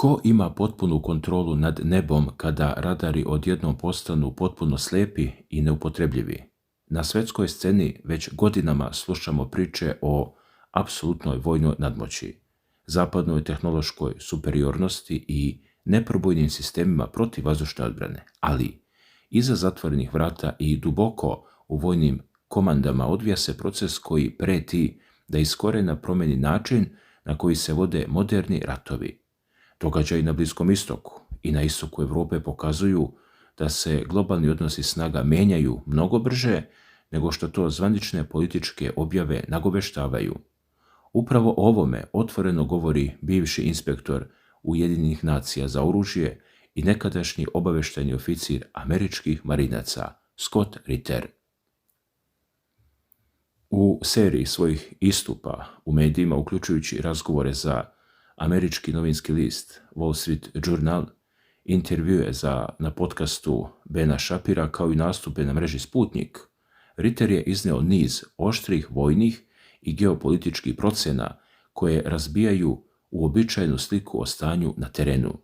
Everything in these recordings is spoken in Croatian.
Ko ima potpunu kontrolu nad nebom kada radari odjednom postanu potpuno slijepi i neupotrebljivi? Na svjetskoj sceni već godinama slušamo priče o apsolutnoj vojnoj nadmoći, zapadnoj tehnološkoj superiornosti i neprobojnim sistemima protivvazdušne odbrane, ali iza zatvorenih vrata i duboko u vojnim komandama odvija se proces koji preti da iz korijena promijeni način na koji se vode moderni ratovi. Događaji na Bliskom istoku i na istoku Europe pokazuju da se globalni odnosi snaga mijenjaju mnogo brže nego što to zvanične političke objave nagoveštavaju. Upravo o ovome otvoreno govori bivši inspektor Ujedinjenih nacija za oružje i nekadašnji obavještajni oficir američkih marinaca Scott Ritter. U seriji svojih istupa u medijima, uključujući razgovore za američki novinski list Wall Street Journal, intervjue na podcastu Bena Shapira kao i nastupe na mreži Sputnik, Ritter je izneo niz oštrih vojnih i geopolitičkih procjena koje razbijaju uobičajenu sliku o stanju na terenu.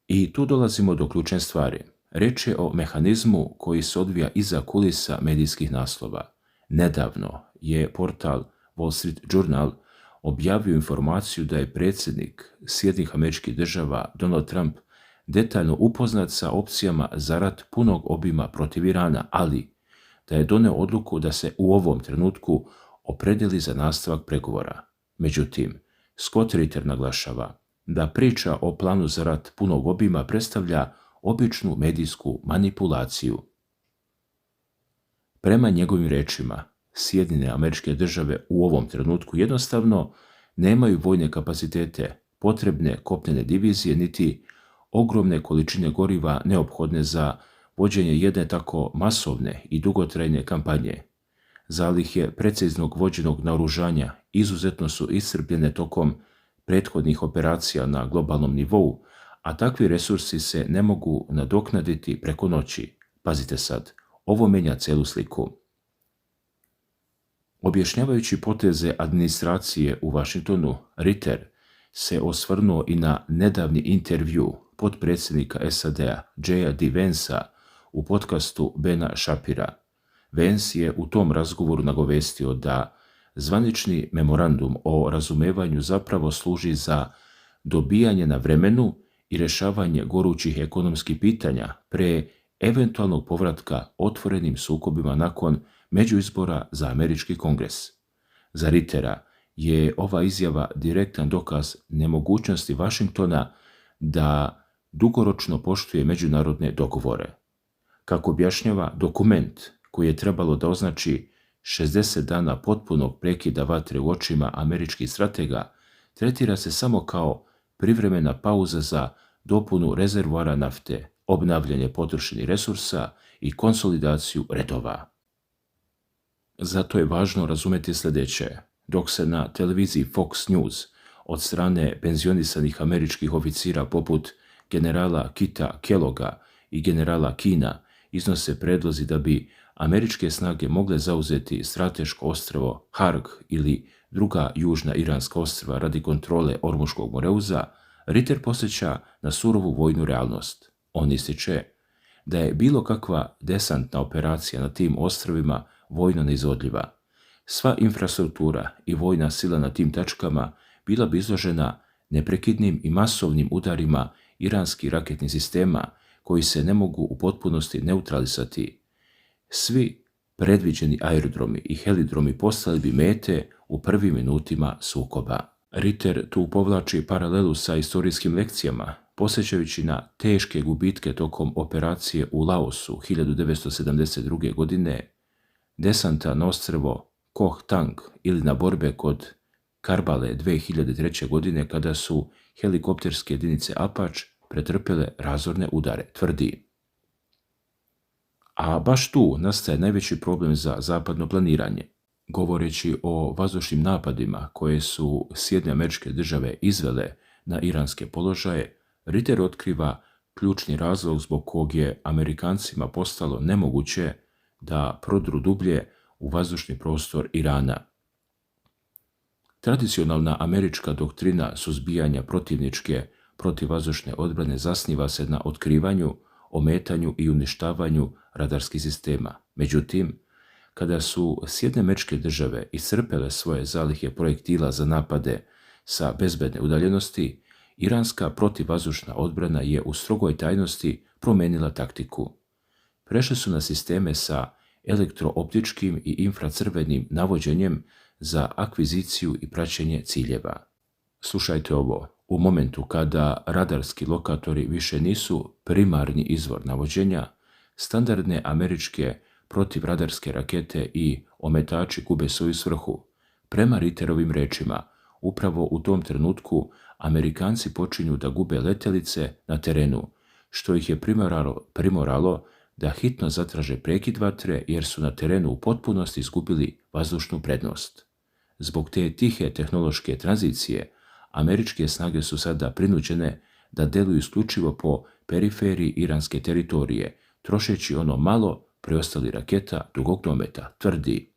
I tu dolazimo do ključne stvari. Riječ je o mehanizmu koji se odvija iza kulisa medijskih naslova. Nedavno je portal Wall Street Journal objavio informaciju da je predsjednik Sjedinjenih Američkih Država Donald Trump detaljno upoznat sa opcijama za rat punog obima protiv Irana, ali da je doneo odluku da se u ovom trenutku opredijeli za nastavak pregovora. Međutim, Scott Ritter naglašava da priča o planu za rat punog obima predstavlja običnu medijsku manipulaciju. Prema njegovim rečima, Sjedinjene Američke Države u ovom trenutku jednostavno nemaju vojne kapacitete, potrebne kopnene divizije, niti ogromne količine goriva neophodne za vođenje jedne tako masovne i dugotrajne kampanje. Zalihe preciznog vođenog naoružanja izuzetno su iscrpljene tokom prethodnih operacija na globalnom nivou, a takvi resursi se ne mogu nadoknaditi preko noći. Pazite sad, ovo menja celu sliku. Objašnjavajući poteze administracije u Washingtonu, Ritter se osvrnuo i na nedavni intervju potpredsjednika SAD-a J.D. Vansa u podcastu Bena Shapira. Vance je u tom razgovoru nagovestio da zvanični memorandum o razumevanju zapravo služi za dobijanje na vremenu i rješavanje gorućih ekonomskih pitanja pre eventualnog povratka otvorenim sukobima nakon međuizbora za američki kongres. Za Rittera je ova izjava direktan dokaz nemogućnosti Washingtona da dugoročno poštuje međunarodne dogovore. Kako objašnjava, dokument koji je trebalo da označi 60 dana potpunog prekida vatre u očima američkih stratega tretira se samo kao privremena pauza za dopunu rezervoara nafte, obnavljanje potrošenih resursa i konsolidaciju redova. Zato je važno razumjeti sljedeće. Dok se na televiziji Fox News od strane penzionisanih američkih oficira poput generala Kita Kelloga i generala Keena iznose predlozi da bi američke snage mogle zauzeti strateško ostrvo Harg ili druga južna iranska ostrva radi kontrole Ormuškog moreuza, Ritter podsjeća na surovu vojnu realnost. On ističe da je bilo kakva desantna operacija na tim ostrvima vojno neizvodljiva. Sva infrastruktura i vojna sila na tim tačkama bila bi izložena neprekidnim i masovnim udarima iranskih raketnih sistema koji se ne mogu u potpunosti neutralisati. Svi predviđeni aerodromi i helidromi postali bi mete u prvim minutima sukoba. Ritter tu povlači paralelu sa istorijskim lekcijama, posjećajući na teške gubitke tokom operacije u Laosu 1972. godine, desanta na ostrvo Koh Tang ili na borbe kod Karbale 2003. godine kada su helikopterske jedinice Apache pretrpjele razorne udare, tvrdi. A baš tu nastaje najveći problem za zapadno planiranje. Govoreći o vazdušnim napadima koje su Sjedinjene Američke Države izvele na iranske položaje, Ritter otkriva ključni razlog zbog kog je Amerikancima postalo nemoguće da prodru dublje u vazdušni prostor Irana. Tradicionalna američka doktrina suzbijanja protivničke protivvazdušne odbrane zasniva se na otkrivanju, ometanju i uništavanju radarskih sistema. Međutim, kada su Sjedinjene Američke Države iscrpele svoje zalihe projektila za napade sa bezbedne udaljenosti, iranska protivvazdušna odbrana je u strogoj tajnosti promenila taktiku. Prešli su na sisteme sa elektrooptičkim i infracrvenim navođenjem za akviziciju i praćenje ciljeva. Slušajte ovo, u momentu kada radarski lokatori više nisu primarni izvor navođenja, standardne američke protivradarske rakete i ometači gube svoju svrhu. Prema Ritterovim rečima, upravo u tom trenutku Amerikanci počinju da gube letelice na terenu, što ih je primoralo da hitno zatraže prekid vatre jer su na terenu u potpunosti izgubili vazdušnu prednost. Zbog te tihe tehnološke tranzicije, američke snage su sada prinuđene da deluju isključivo po periferiji iranske teritorije, trošeći ono malo preostali raketa dugog dometa, tvrdi.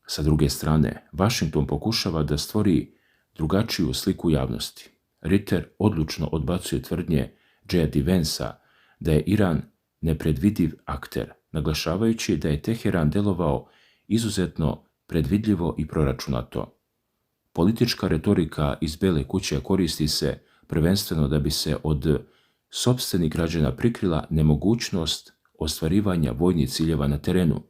Sa druge strane, Washington pokušava da stvori drugačiju sliku javnosti. Ritter odlučno odbacuje tvrdnje J.D. Vansa da je Iran nepredvidiv akter, naglašavajući da je Teheran delovao izuzetno predvidljivo i proračunato. Politička retorika iz Bele kuće koristi se prvenstveno da bi se od sopstvenih građana prikrila nemogućnost ostvarivanja vojnih ciljeva na terenu.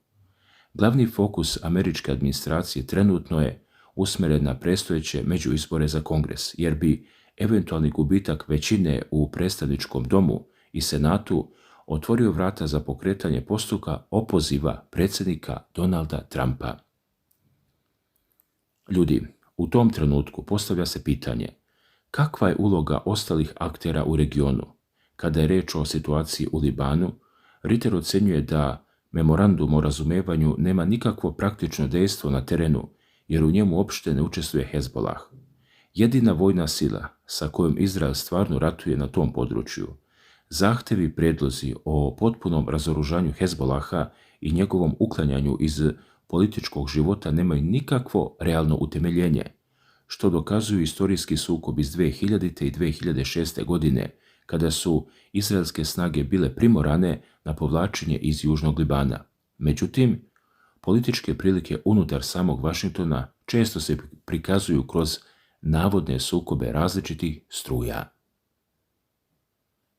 Glavni fokus američke administracije trenutno je usmjeren na predstojeće međuizbore za Kongres, jer bi eventualni gubitak većine u predstavničkom domu i Senatu otvorio vrata za pokretanje postupka opoziva predsjednika Donalda Trumpa. Ljudi, u tom trenutku postavlja se pitanje kakva je uloga ostalih aktera u regionu. Kada je reč o situaciji u Libanu, Ritter ocjenjuje da memorandum o razumevanju nema nikakvo praktično dejstvo na terenu, jer u njemu uopšte ne učestvuje Hezbollah. Jedina vojna sila sa kojom Izrael stvarno ratuje na tom području, zahtevi prijedlozi o potpunom razoružanju Hezbollaha i njegovom uklanjanju iz političkog života nemaju nikakvo realno utemeljenje, što dokazuju istorijski sukob iz 2000. i 2006. godine, kada su izraelske snage bile primorane na povlačenje iz Južnog Libana. Međutim, političke prilike unutar samog Vašingtona često se prikazuju kroz navodne sukobe različitih struja.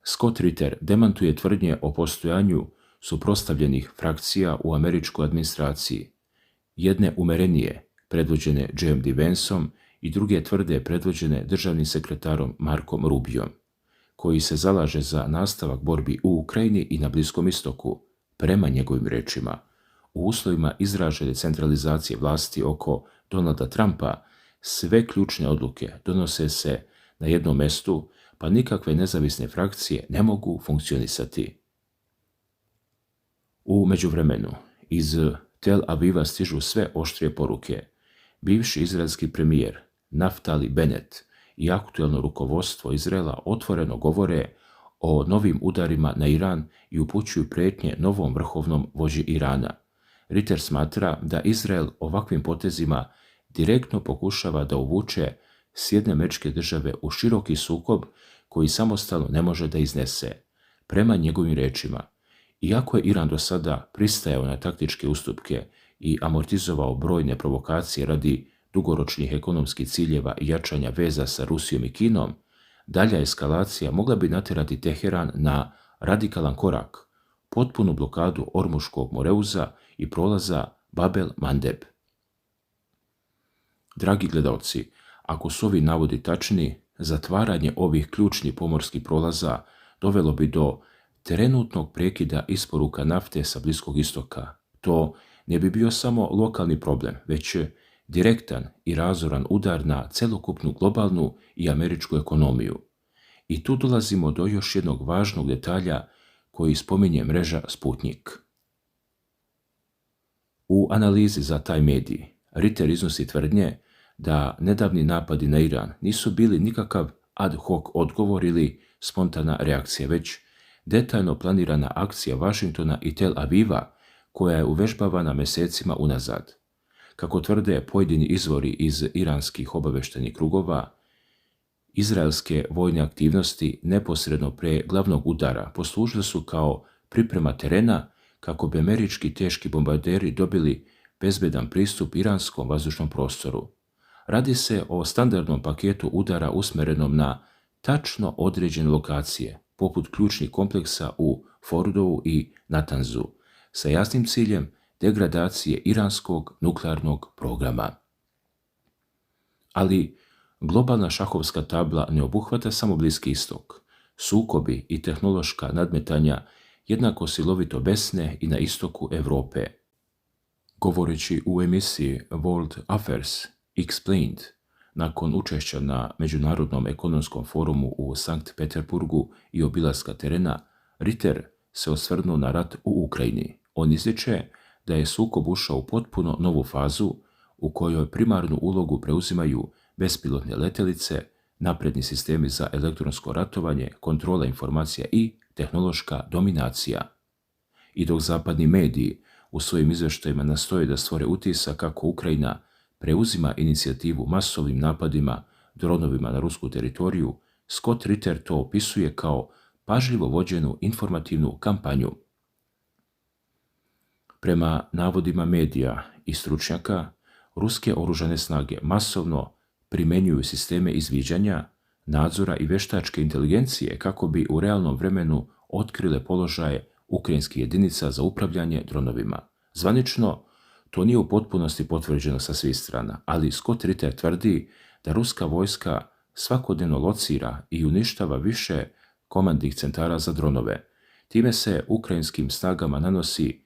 Scott Ritter demantuje tvrdnje o postojanju suprotstavljenih frakcija u američkoj administraciji, jedne umerenije, predvođene J.D. Vansom, i druge tvrde predvođene državnim sekretarom Markom Rubiom, koji se zalaže za nastavak borbi u Ukrajini i na Bliskom istoku. Prema njegovim rečima, u uslovima izražene centralizacije vlasti oko Donalda Trumpa, sve ključne odluke donose se na jednom mestu, pa nikakve nezavisne frakcije ne mogu funkcionisati. U međuvremenu, iz Tel Aviva stižu sve oštrije poruke. Bivši izraelski premijer Naftali Bennett i aktuelno rukovodstvo Izraela otvoreno govore o novim udarima na Iran i upućuju prijetnje novom vrhovnom vođi Irana. Ritter smatra da Izrael ovakvim potezima direktno pokušava da uvuče Sjedinjene Američke Države u široki sukob koji samostalno ne može da iznese. Prema njegovim rečima, iako je Iran do sada pristajao na taktičke ustupke i amortizovao brojne provokacije radi dugoročnih ekonomskih ciljeva i jačanja veza sa Rusijom i Kinom, dalja eskalacija mogla bi natjerati Teheran na radikalan korak, potpunu blokadu Ormuškog Moreuza i prolaza Babel Mandeb. Dragi gledalci, ako su ovi navodi tačni, zatvaranje ovih ključnih pomorskih prolaza dovelo bi do trenutnog prekida isporuka nafte sa Bliskog istoka. To ne bi bio samo lokalni problem, već direktan i razoran udar na celokupnu globalnu i američku ekonomiju. I tu dolazimo do još jednog važnog detalja koji spominje mreža Sputnik. U analizi za taj medij, Ritter iznosi tvrdnje da nedavni napadi na Iran nisu bili nikakav ad hoc odgovor ili spontana reakcija, već detaljno planirana akcija Washingtona i Tel Aviva koja je uvežbavana mjesecima unazad. Kako tvrde pojedini izvori iz iranskih obavještajnih krugova, izraelske vojne aktivnosti neposredno pre glavnog udara poslužile su kao priprema terena kako bi američki teški bombarderi dobili bezbedan pristup iranskom vazdušnom prostoru. Radi se o standardnom paketu udara usmerenom na tačno određene lokacije, poput ključnih kompleksa u Fordovu i Natanzu, sa jasnim ciljem degradacije iranskog nuklearnog programa. Ali globalna šahovska tabla ne obuhvata samo Bliski istok. Sukobi i tehnološka nadmetanja jednako silovito besne i na istoku Europe. Govoreći u emisiji World Affairs Explained, nakon učešća na Međunarodnom ekonomskom forumu u Sankt Peterburgu i obilaska terena, Ritter se osvrnuo na rat u Ukrajini. On ističe da je sukob ušao u potpuno novu fazu u kojoj primarnu ulogu preuzimaju bespilotne letjelice, napredni sistemi za elektronsko ratovanje, kontrola informacija i tehnološka dominacija. I dok zapadni mediji u svojim izvještajima nastoje da stvore utisak kako Ukrajina preuzima inicijativu masovnim napadima dronovima na rusku teritoriju, Scott Ritter to opisuje kao pažljivo vođenu informativnu kampanju. Prema navodima medija i stručnjaka, ruske oružane snage masovno primjenjuju sisteme izviđanja, nadzora i veštačke inteligencije kako bi u realnom vremenu otkrile položaje ukrajinskih jedinica za upravljanje dronovima. Zvanično, to nije u potpunosti potvrđeno sa svih strana, ali Scott Ritter tvrdi da ruska vojska svakodnevno locira i uništava više komandnih centara za dronove. Time se ukrajinskim snagama nanosi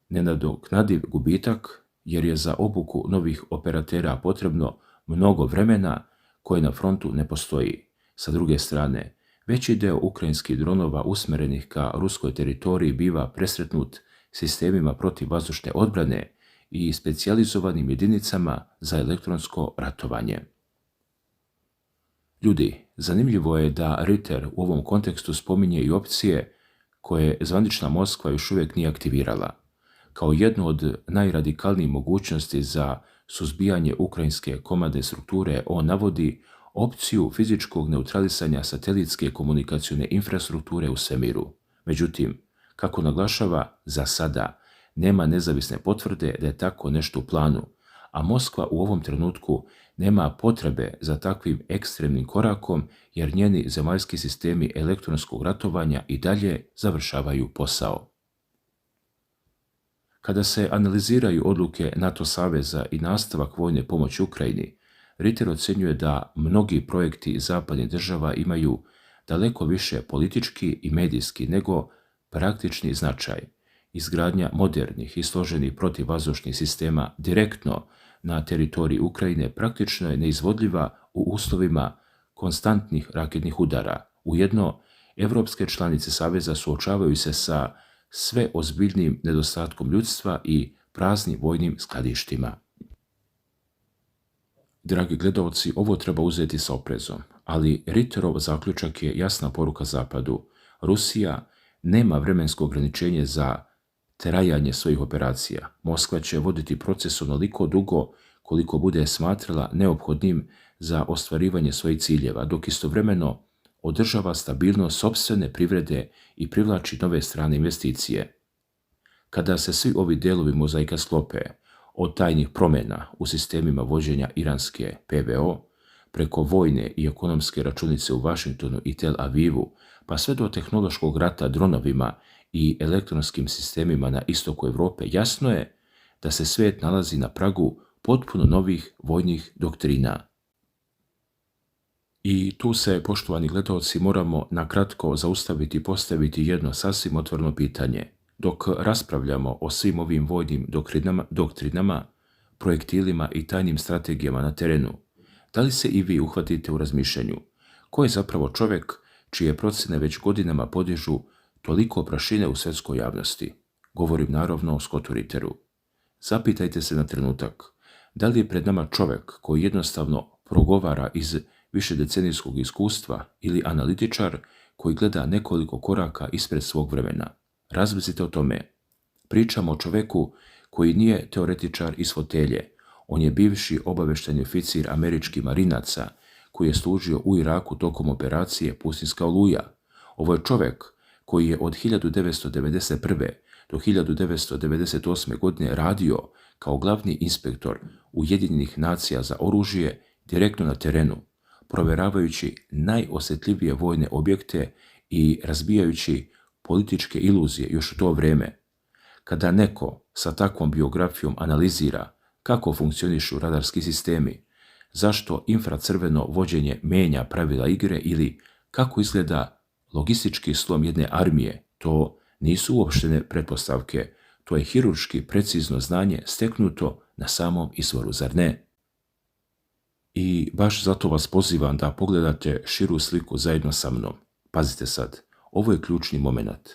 nenadoknadiv gubitak, jer je za obuku novih operatera potrebno mnogo vremena koje na frontu ne postoji. Sa druge strane, veći deo ukrajinskih dronova usmerenih ka ruskoj teritoriji biva presretnut sistemima protivvazdušne odbrane i specijalizovanim jedinicama za elektronsko ratovanje. Ljudi, zanimljivo je da Ritter u ovom kontekstu spominje i opcije koje zvanična Moskva još uvijek nije aktivirala. Kao jednu od najradikalnijih mogućnosti za suzbijanje ukrajinske komandne strukture, on navodi opciju fizičkog neutralisanja satelitske komunikacijone infrastrukture u svemiru. Međutim, kako naglašava, za sada nema nezavisne potvrde da je tako nešto u planu, a Moskva u ovom trenutku nema potrebe za takvim ekstremnim korakom jer njeni zemaljski sistemi elektronskog ratovanja i dalje završavaju posao. Kada se analiziraju odluke NATO saveza i nastavak vojne pomoći Ukrajini, Ritter ocjenjuje da mnogi projekti zapadnih država imaju daleko više politički i medijski nego praktični značaj. Izgradnja modernih i složenih protivvazdušnih sistema direktno na teritoriji Ukrajine praktično je neizvodljiva u uslovima konstantnih raketnih udara. Ujedno, evropske članice saveza suočavaju se sa sve ozbiljnijim nedostatkom ljudstva i praznim vojnim skladištima. Dragi gledalci, ovo treba uzeti sa oprezom, ali Ritterov zaključak je jasna poruka Zapadu. Rusija nema vremensko ograničenje za trajanje svojih operacija. Moskva će voditi proces onoliko dugo koliko bude smatrala neophodnim za ostvarivanje svojih ciljeva, dok istovremeno održava stabilnost sopstvene privrede i privlači nove strane investicije. Kada se svi ovi delovi mozaika sklope, od tajnih promjena u sistemima vođenja iranske PVO, preko vojne i ekonomske računice u Vašingtonu i Tel Avivu, pa sve do tehnološkog rata dronovima i elektronskim sistemima na istoku Europe, jasno je da se svijet nalazi na pragu potpuno novih vojnih doktrina. I tu se, poštovani gledalci, moramo nakratko zaustaviti i postaviti jedno sasvim otvoreno pitanje. Dok raspravljamo o svim ovim vojnim doktrinama, projektilima i tajnim strategijama na terenu, da li se i vi uhvatite u razmišljanju? Ko je zapravo čovjek čije procjene već godinama podižu toliko prašine u svjetskoj javnosti? Govorim naravno o Scottu Ritteru. Zapitajte se na trenutak, da li je pred nama čovjek koji jednostavno progovara iz višedecenijskog iskustva ili analitičar koji gleda nekoliko koraka ispred svog vremena. Razmislite o tome. Pričamo o čovjeku koji nije teoretičar iz fotelje. On je bivši obavještajni oficir američkih marinaca koji je služio u Iraku tokom operacije Pustinjska oluja. Ovo je čovjek koji je od 1991. do 1998. godine radio kao glavni inspektor Ujedinjenih nacija za oružje direktno na terenu, provjeravajući najosjetljivije vojne objekte i razbijajući političke iluzije još u to vrijeme. Kada neko sa takvom biografijom analizira kako funkcionišu radarski sistemi, zašto infracrveno vođenje menja pravila igre ili kako izgleda logistički slom jedne armije, to nisu uopštene pretpostavke, to je hirurški precizno znanje steknuto na samom izvoru, zar ne? I baš zato vas pozivam da pogledate širu sliku zajedno sa mnom. Pazite sad, ovo je ključni moment.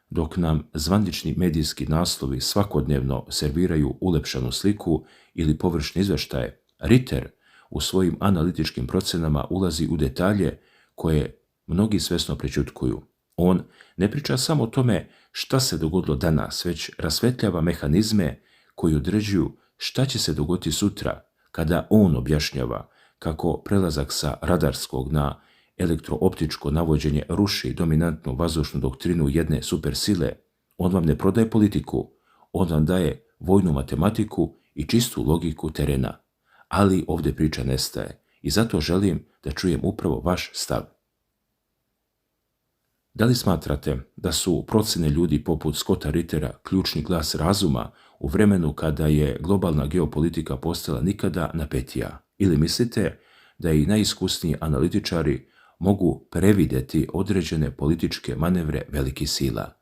Dok nam zvanični medijski naslovi svakodnevno serviraju ulepšanu sliku ili površne izveštaje, Ritter u svojim analitičkim procenama ulazi u detalje koje mnogi svesno prećutkuju. On ne priča samo o tome šta se dogodilo danas, već rasvetljava mehanizme koji određuju šta će se dogoditi sutra, kada on objašnjava kako prelazak sa radarskog na elektrooptičko navođenje ruši dominantnu vazdušnu doktrinu jedne supersile. On vam ne prodaje politiku, on vam daje vojnu matematiku i čistu logiku terena. Ali ovdje priča nestaje i zato želim da čujem upravo vaš stav. Da li smatrate da su procjene ljudi poput Scotta Rittera ključni glas razuma u vremenu kada je globalna geopolitika postala nikada napetija? Ili mislite da i najiskusniji analitičari mogu previdjeti određene političke manevre velikih sila?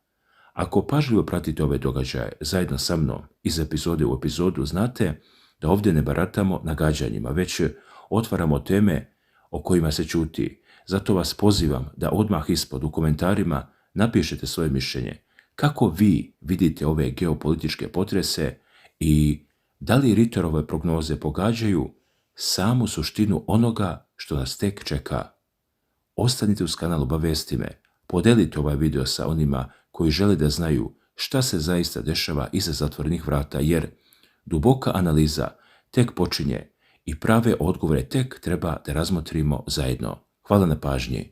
Ako pažljivo pratite ove događaje zajedno sa mnom iz epizode u epizodu, znate da ovdje ne baratamo nagađanjima, već otvaramo teme o kojima se ćuti. Zato vas pozivam da odmah ispod u komentarima napišete svoje mišljenje. Kako vi vidite ove geopolitičke potrese i da li Ritterove prognoze pogađaju samu suštinu onoga što nas tek čeka? Ostanite uz kanal, obavijesti me, podelite ovaj video sa onima koji žele da znaju šta se zaista dešava iza zatvorenih vrata, jer duboka analiza tek počinje i prave odgovore tek treba da razmotrimo zajedno. Hvala na pažnji.